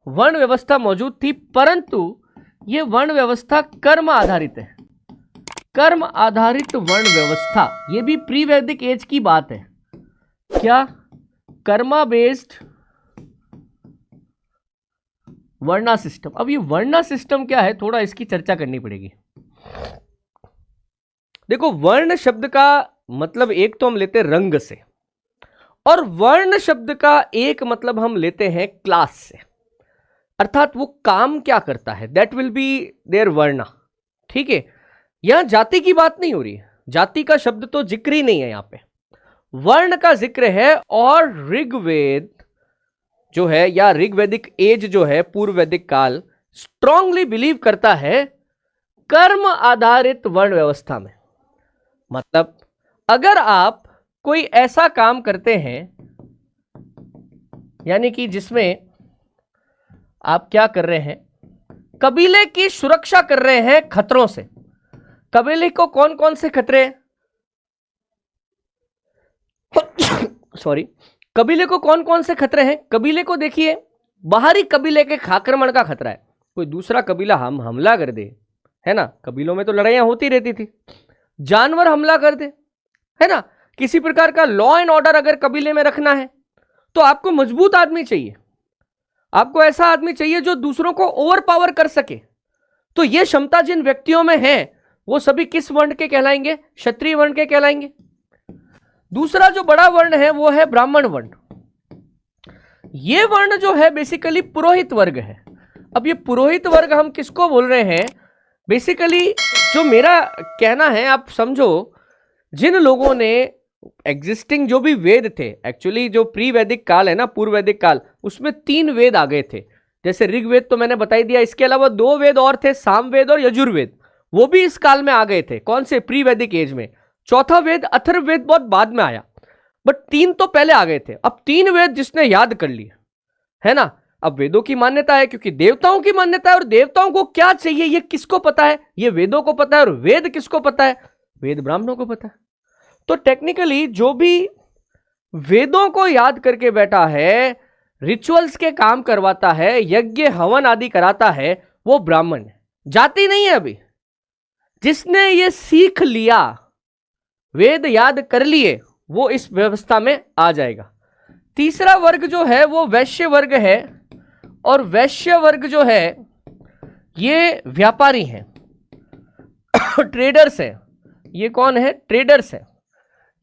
वर्ण व्यवस्था मौजूद थी, परंतु ये वर्ण व्यवस्था कर्म आधारित है। कर्म आधारित वर्ण व्यवस्था, ये भी प्री वैदिक एज की बात है। क्या? Karma based varna system. अब ये वर्णा सिस्टम क्या है, थोड़ा इसकी चर्चा करनी पड़ेगी। देखो, वर्ण शब्द का मतलब एक तो हम लेते हैं रंग से, और वर्ण शब्द का एक मतलब हम लेते हैं क्लास से, अर्थात वो काम क्या करता है, दैट विल बी देयर वर्णा। ठीक है, यहां जाति की बात नहीं हो रही है, जाति का शब्द तो जिक्र ही नहीं है यहां पे, वर्ण का जिक्र है। और ऋग्वेद जो है, या ऋग्वैदिक एज जो है, पूर्व वैदिक काल, स्ट्रांगली बिलीव करता है कर्म आधारित वर्ण व्यवस्था में। मतलब अगर आप कोई ऐसा काम करते हैं, यानी कि जिसमें आप क्या कर रहे हैं, कबीले की सुरक्षा कर रहे हैं खतरों से। कबीले को कौन कौन से खतरे सॉरी, कबीले को कौन कौन से खतरे हैं? कबीले को देखिए, बाहरी कबीले के आक्रमण का खतरा है, कोई दूसरा कबीला हमला कर दे, है ना, कबीलों में तो लड़ाइयां होती रहती थी, जानवर हमला कर दे, है ना, किसी प्रकार का लॉ एंड ऑर्डर अगर कबीले में रखना है तो आपको मजबूत आदमी चाहिए, आपको ऐसा आदमी चाहिए जो दूसरों को ओवर पावर कर सके। तो यह क्षमता जिन व्यक्तियों में है वो सभी किस वर्ण के कहलाएंगे? क्षत्रिय वर्ण के कहलाएंगे। दूसरा जो बड़ा वर्ण है वो है ब्राह्मण वर्ण। यह वर्ण जो है बेसिकली पुरोहित वर्ग है। अब ये पुरोहित वर्ग हम किसको बोल रहे हैं? बेसिकली जो मेरा कहना है, आप समझो, जिन लोगों ने एग्जिस्टिंग जो भी वेद थे, एक्चुअली जो प्री वैदिक काल है ना, पूर्व वैदिक काल, उसमें 3 वेद आ गए थे। जैसे ऋग्वेद तो मैंने बता ही दिया, इसके अलावा 2 वेद और थे, सामवेद और यजुर्वेद, वो भी इस काल में आ गए थे। कौन से? प्री वैदिक एज में। चौथा वेद अथर्ववेद बहुत बाद में आया, बट 3 तो पहले आ गए थे। अब 3 वेद जिसने याद कर लिए, है ना, अब वेदों की मान्यता है, क्योंकि देवताओं की मान्यता है, और देवताओं को क्या चाहिए ये किसको पता है? ये वेदों को पता है। और वेद किसको पता है? वेद ब्राह्मणों को पता है। तो टेक्निकली जो भी वेदों को याद करके बैठा है, रिचुअल्स के काम करवाता है, यज्ञ हवन आदि कराता है, वो ब्राह्मण है, जाति नहीं है। अभी जिसने ये सीख लिया, वेद याद कर लिए, वो इस व्यवस्था में आ जाएगा। तीसरा वर्ग जो है वो वैश्य वर्ग है, और वैश्य वर्ग जो है ये व्यापारी हैं, ट्रेडर्स हैं। ये कौन है? ट्रेडर्स हैं।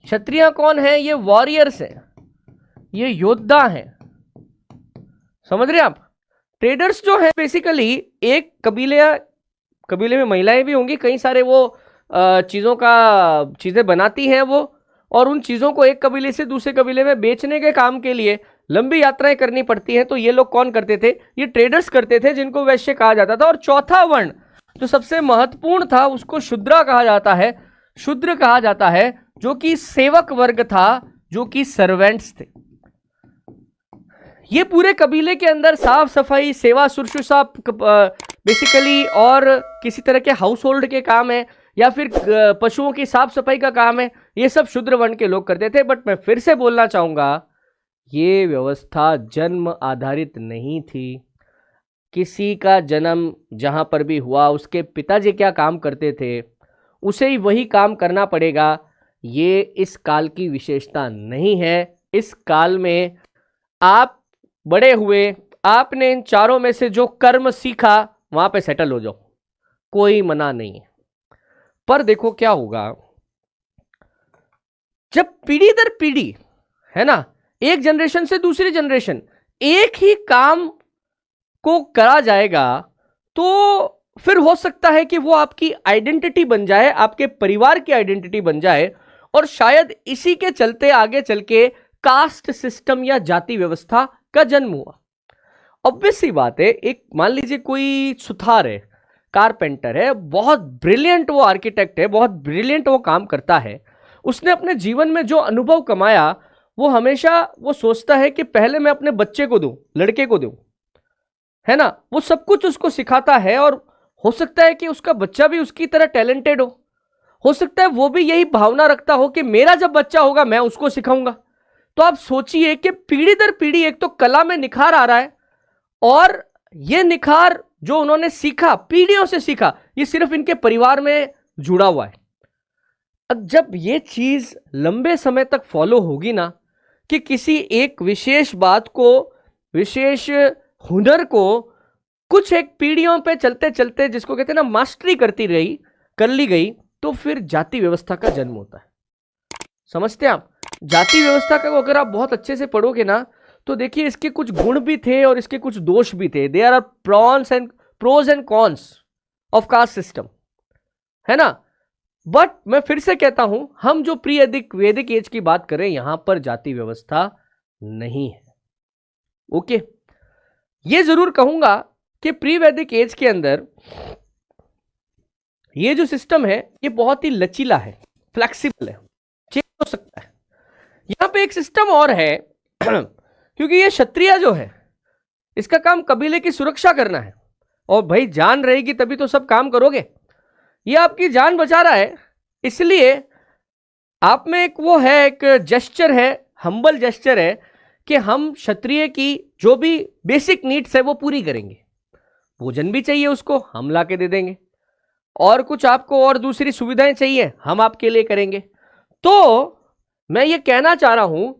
क्षत्रिय कौन है? ये वॉरियर्स हैं, ये योद्धा हैं। समझ रहे आप? ट्रेडर्स जो है बेसिकली एक कबीले में महिलाएं भी होंगी, कई सारे वो चीजें बनाती हैं वो, और उन चीजों को एक कबीले से दूसरे कबीले में बेचने के काम के लिए लंबी यात्राएं करनी पड़ती हैं। तो ये लोग कौन करते थे? ये ट्रेडर्स करते थे, जिनको वैश्य कहा जाता था। और चौथा वर्ण जो सबसे महत्वपूर्ण था, उसको शूद्र कहा जाता है। शूद्र कहा जाता है, जो कि सेवक वर्ग था, जो कि सर्वेंट्स थे। ये पूरे कबीले के अंदर साफ सफाई, सेवा शुश्रूषा बेसिकली, और किसी तरह के हाउस होल्ड के काम है, या फिर पशुओं की साफ सफाई का काम है, ये सब शूद्र वर्ण के लोग करते थे। बट मैं फिर से बोलना चाहूंगा, ये व्यवस्था जन्म आधारित नहीं थी। किसी का जन्म जहां पर भी हुआ, उसके पिताजी क्या काम करते थे, उसे ही वही काम करना पड़ेगा, ये इस काल की विशेषता नहीं है। इस काल में आप बड़े हुए, आपने इन चारों में से जो कर्म सीखा, वहां पे सेटल हो जाओ, कोई मना नहीं है। पर देखो क्या होगा, जब पीढ़ी दर पीढ़ी, है ना, एक जनरेशन से दूसरी जनरेशन एक ही काम को करा जाएगा, तो फिर हो सकता है कि वो आपकी आइडेंटिटी बन जाए, आपके परिवार की आइडेंटिटी बन जाए, और शायद इसी के चलते आगे चल के कास्ट सिस्टम या जाति व्यवस्था का जन्म हुआ। ऑब्वियस सी बात है, एक मान लीजिए कोई सुथार है, कारपेंटर है, बहुत ब्रिलियंट वो आर्किटेक्ट है, बहुत ब्रिलियंट वो काम करता है, उसने अपने जीवन में जो अनुभव कमाया, वो हमेशा वो सोचता है कि पहले मैं अपने बच्चे को दूं, लड़के को दूं, है ना, वो सब कुछ उसको सिखाता है। और हो सकता है कि उसका बच्चा भी उसकी तरह टैलेंटेड हो सकता है वो भी यही भावना रखता हो कि मेरा जब बच्चा होगा मैं उसको सिखाऊंगा। तो आप सोचिए कि पीढ़ी दर पीढ़ी एक तो कला में निखार आ रहा है, और ये निखार जो उन्होंने सीखा, पीढ़ियों से सीखा, ये सिर्फ इनके परिवार में जुड़ा हुआ है। अब जब ये चीज लंबे समय तक फॉलो होगी ना, कि किसी एक विशेष बात को, विशेष हुनर को कुछ एक पीढ़ियों पे चलते चलते, जिसको कहते हैं ना, मास्टरी कर ली गई, तो फिर जाति व्यवस्था का जन्म होता है। समझते हैं आप? जाति व्यवस्था का अगर आप बहुत अच्छे से पढ़ोगे ना, तो देखिए इसके कुछ गुण भी थे और इसके कुछ दोष भी थे। There are pros and cons of caste system, है ना। बट मैं फिर से कहता हूं, हम जो प्री वैदिक एज की बात करें, यहां पर जाति व्यवस्था नहीं है। ओके, ये जरूर कहूंगा कि प्री वैदिक एज के अंदर ये जो सिस्टम है, ये बहुत ही लचीला है, फ्लेक्सिबल है, चेंज हो सकता है। यहां पे एक सिस्टम और है क्योंकि ये क्षत्रिय जो है, इसका काम कबीले की सुरक्षा करना है। और भाई जान रहेगी तभी तो सब काम करोगे। ये आपकी जान बचा रहा है, इसलिए आप में एक वो है, एक जेस्चर है, हम्बल जेस्चर है, कि हम क्षत्रिय की जो भी बेसिक नीड्स है वो पूरी करेंगे। भोजन भी चाहिए उसको, हम ला के दे देंगे, और कुछ आपको और दूसरी सुविधाएं चाहिए, हम आपके लिए करेंगे। तो मैं ये कहना चाह रहा हूं,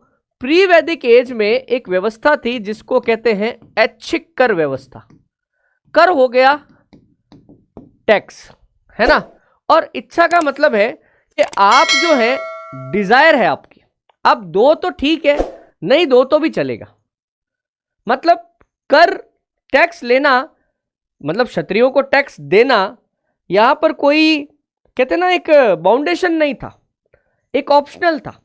प्री वैदिक एज में एक व्यवस्था थी जिसको कहते हैं ऐच्छिक कर व्यवस्था। कर हो गया टैक्स, है ना, और इच्छा का मतलब है कि आप जो है, डिजायर है आपकी, आप दो तो ठीक है, नहीं दो तो भी चलेगा। मतलब कर, टैक्स लेना, मतलब क्षत्रियों को टैक्स देना, यहां पर कोई कहते ना एक बाउंडेशन नहीं था, एक ऑप्शनल था।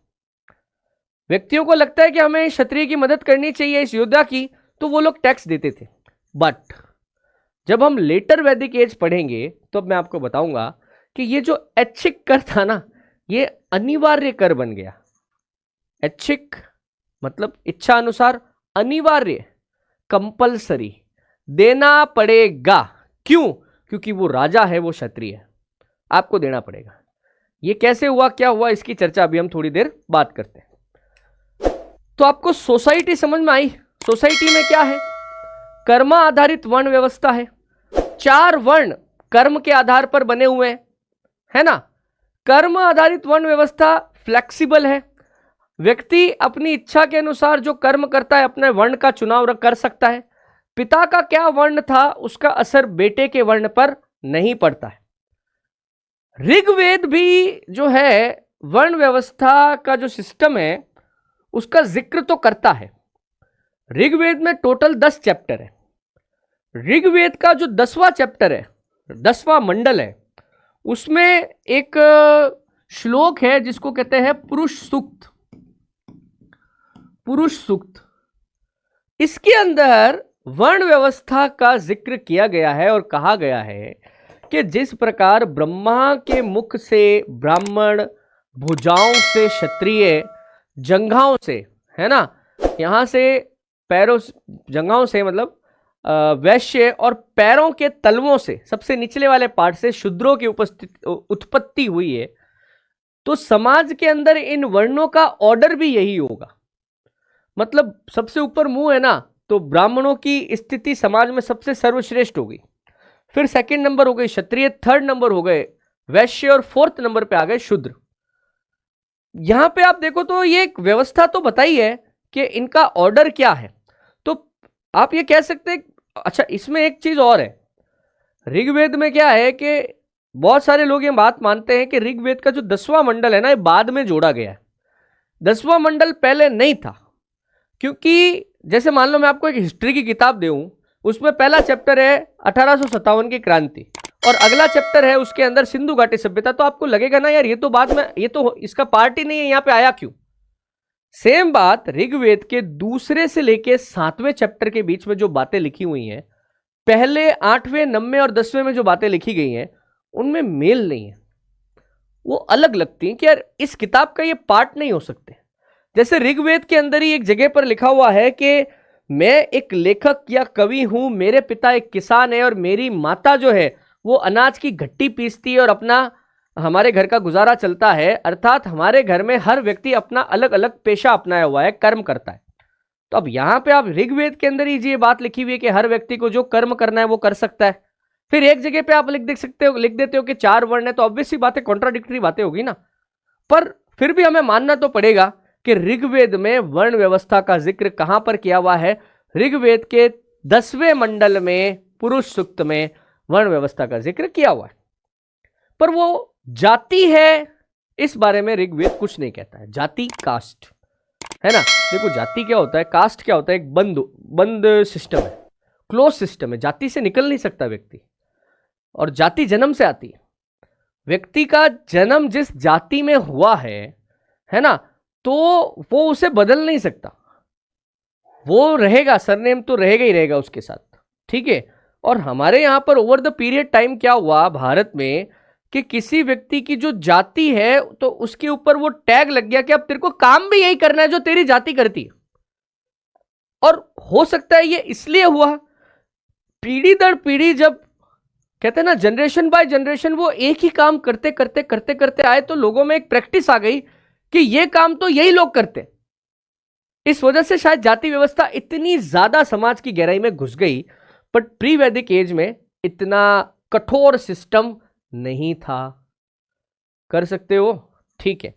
व्यक्तियों को लगता है कि हमें क्षत्रिय की मदद करनी चाहिए, इस योद्धा की, तो वो लोग टैक्स देते थे। बट जब हम लेटर वैदिक एज पढ़ेंगे, तो अब मैं आपको बताऊंगा कि ये जो ऐच्छिक कर था ना, ये अनिवार्य कर बन गया। ऐच्छिक मतलब इच्छा अनुसार, अनिवार्य, कंपलसरी, देना पड़ेगा। क्यों? क्योंकि वो राजा है, वो क्षत्रिय है, आपको देना पड़ेगा। ये कैसे हुआ, क्या हुआ, इसकी चर्चा अभी हम थोड़ी देर बात करते हैं। तो आपको सोसाइटी समझ में आई? सोसाइटी में क्या है? कर्म आधारित वर्ण व्यवस्था है। 4 वर्ण कर्म के आधार पर बने हुए हैं, है ना। कर्म आधारित वर्ण व्यवस्था फ्लेक्सिबल है। व्यक्ति अपनी इच्छा के अनुसार जो कर्म करता है, अपने वर्ण का चुनाव कर सकता है। पिता का क्या वर्ण था, उसका असर बेटे के वर्ण पर नहीं पड़ता है। ऋग्वेद भी जो है, वर्ण व्यवस्था का जो सिस्टम है, उसका जिक्र तो करता है। ऋग्वेद में टोटल 10 चैप्टर है। ऋग्वेद का जो 10वां चैप्टर है, 10वां मंडल है, उसमें एक श्लोक है जिसको कहते हैं पुरुष सूक्त। पुरुष सूक्त, इसके अंदर वर्ण व्यवस्था का जिक्र किया गया है और कहा गया है कि जिस प्रकार ब्रह्मा के मुख से ब्राह्मण, भुजाओं से क्षत्रिय, जंघाओं से, है ना, यहां से पैरों, जंघाओं से मतलब वैश्य, और पैरों के तलवों से, सबसे निचले वाले पार्ट से शूद्रों की उत्पत्ति हुई है, तो समाज के अंदर इन वर्णों का ऑर्डर भी यही होगा। मतलब सबसे ऊपर मुंह है ना, तो ब्राह्मणों की स्थिति समाज में सबसे सर्वश्रेष्ठ हो गई, फिर सेकंड नंबर हो गई क्षत्रिय, थर्ड नंबर हो गए वैश्य, और फोर्थ नंबर पे आ गए शूद्र। यहां पे आप देखो तो ये एक व्यवस्था तो बताई है कि इनका ऑर्डर क्या है। तो आप ये कह सकते हैं, अच्छा इसमें एक चीज और है, ऋग्वेद में क्या है कि बहुत सारे लोग ये बात मानते हैं कि ऋग्वेद का जो 10वां मंडल है ना, ये बाद में जोड़ा गया है। 10वां मंडल पहले नहीं था, क्योंकि जैसे मान लो मैं आपको एक हिस्ट्री की किताब दूं, उसमें पहला चैप्टर है 1857 की क्रांति, और अगला चैप्टर है उसके अंदर सिंधु घाटी सभ्यता, तो आपको लगेगा ना यार ये तो बाद में, ये तो इसका पार्ट ही नहीं है, यहां पे आया क्यों। सेम बात ऋग्वेद के दूसरे से लेके 7वें चैप्टर के बीच में जो बातें लिखी हुई हैं, पहले 8वें, 9वें और 10वें में जो बातें लिखी गई हैं, उनमें मेल नहीं है, वो अलग लगती हैं कि यार इस किताब का ये पार्ट नहीं हो सकते। जैसे ऋग्वेद के अंदर ही एक जगह पर लिखा हुआ है कि मैं एक लेखक या कवि हूं, मेरे पिता एक किसान है, और मेरी माता जो है वो अनाज की घट्टी पीसती है, और अपना हमारे घर का गुजारा चलता है। अर्थात हमारे घर में हर व्यक्ति अपना अलग अलग पेशा अपनाया हुआ है, कर्म करता है। तो अब यहां पे आप ऋग्वेद के अंदर ही ये बात लिखी हुई है कि हर व्यक्ति को जो कर्म करना है वो कर सकता है, फिर एक जगह पे आप लिख देते हो कि 4 वर्ण है, तो ऑब्वियसली बातें कॉन्ट्राडिक्टरी बातें होगी ना। पर फिर भी हमें मानना तो पड़ेगा कि ऋग्वेद में वर्ण व्यवस्था का जिक्र कहां पर किया हुआ है? ऋग्वेद के 10वें मंडल में पुरुष सूक्त में वर्ण व्यवस्था का जिक्र किया हुआ है। पर वो जाति है, इस बारे में ऋग्वेद कुछ नहीं कहता है। जाति कास्ट है ना। देखो जाति क्या होता है, कास्ट क्या होता है, एक बंद सिस्टम है, क्लोज सिस्टम है, जाति से निकल नहीं सकता व्यक्ति। और जाति जन्म से आती है, व्यक्ति का जन्म जिस जाति में हुआ है ना, तो वो उसे बदल नहीं सकता, वो रहेगा, सरनेम तो रहेगा ही रहेगा उसके साथ, ठीक है। और हमारे यहां पर ओवर द पीरियड टाइम क्या हुआ भारत में कि किसी व्यक्ति की जो जाति है तो उसके ऊपर वो टैग लग गया कि अब तेरे को काम भी यही करना है जो तेरी जाति करती है। और हो सकता है ये इसलिए हुआ, पीढ़ी दर पीढ़ी, जब कहते हैं ना जनरेशन बाय जनरेशन वो एक ही काम करते करते करते करते आए, तो लोगों में एक प्रैक्टिस आ गई कि ये काम तो यही लोग करते। इस वजह से शायद जाति व्यवस्था इतनी ज्यादा समाज की गहराई में घुस गई। बट प्री वैदिक एज में इतना कठोर सिस्टम नहीं था। कर सकते हो, ठीक है।